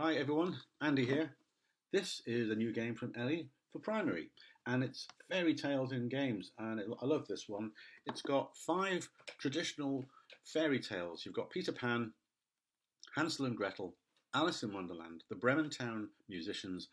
Hi everyone, Andy here. This is a new game from Ellie for primary, and it's Fairy Tales in Games, and I love this one. It's got 5 traditional fairy tales. You've got Peter Pan, Hansel and Gretel, Alice in Wonderland, the Bremen Town Musicians,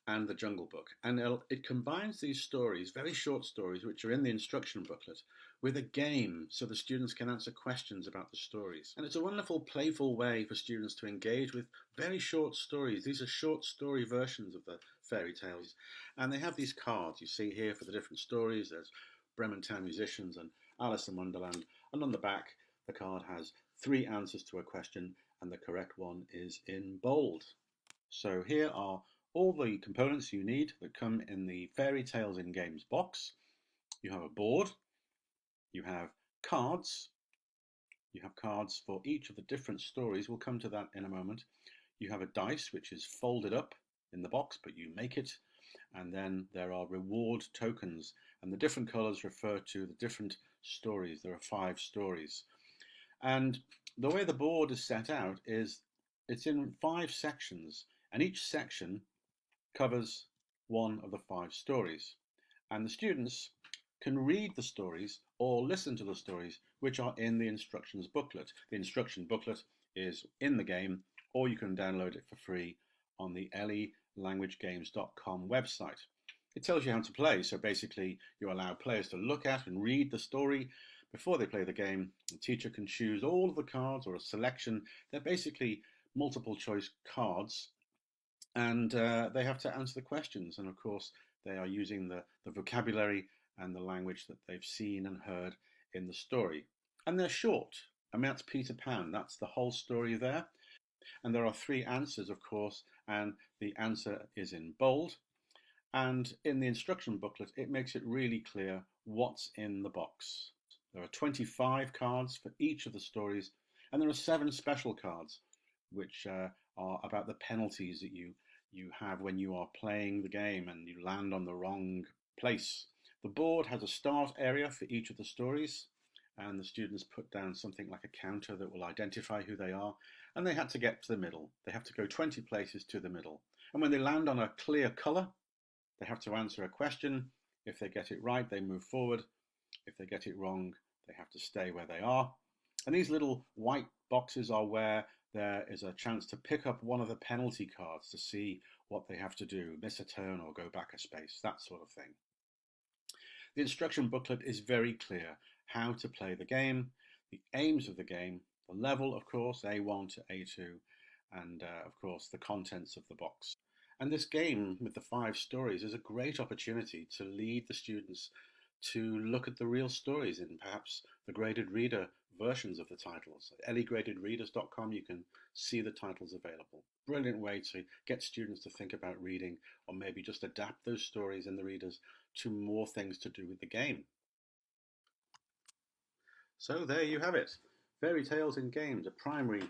and the Jungle Book. And it combines these stories, very short stories, which are in the instruction booklet, with a game so the students can answer questions about the stories. And it's a wonderful, playful way for students to engage with very short stories. These are short story versions of the fairy tales. And they have these cards you see here for the different stories. There's Bremen Town Musicians and Alice in Wonderland. And on the back, the card has 3 answers to a question, and the correct one is in bold. So here are all the components you need that come in the Fairy Tales in Games box. You have a board, you have cards for each of the different stories. We'll come to that in a moment. You have a dice which is folded up in the box, but you make it, and then there are reward tokens, and the different colors refer to the different stories. There are 5 stories, and the way the board is set out is it's in 5 sections, and each section covers one of the 5 stories, and the students can read the stories or listen to the stories which are in the instructions booklet. The instruction booklet is in the game, or you can download it for free on the EUROLIBRA.com website. It tells you how to play, so basically you allow players to look at and read the story before they play the game. The teacher can choose all of the cards or a selection. They're basically multiple choice cards, and they have to answer the questions, and of course they are using the vocabulary and the language that they've seen and heard in the story. And they're short. I mean, that's Peter Pan, that's the whole story there. And there are 3 answers, of course, and the answer is in bold. And in the instruction booklet, it makes it really clear what's in the box. There are 25 cards for each of the stories, and there are 7 special cards which are about the penalties that you have when you are playing the game and you land on the wrong place. The board has a start area for each of the stories, and the students put down something like a counter that will identify who they are, and they had to get to the middle. They have to go 20 places to the middle. And when they land on a clear colour, they have to answer a question. If they get it right, they move forward. If they get it wrong, they have to stay where they are. And these little white boxes are where there is a chance to pick up one of the penalty cards to see what they have to do, miss a turn or go back a space, that sort of thing. The instruction booklet is very clear how to play the game, the aims of the game, the level, of course, A1 to A2, and of course the contents of the box. And this game with the 5 stories is a great opportunity to lead the students to look at the real stories in perhaps the graded reader versions of the titles. At elligradedreaders.com you can see the titles available. Brilliant way to get students to think about reading, or maybe just adapt those stories in the readers to more things to do with the game. So there you have it. Fairy Tales in Games, a primary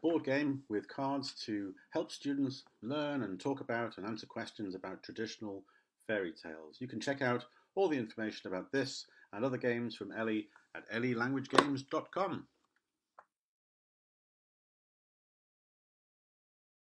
board game with cards to help students learn and talk about and answer questions about traditional fairy tales. You can check out all the information about this and other games from Ellie at ellielanguagegames.com.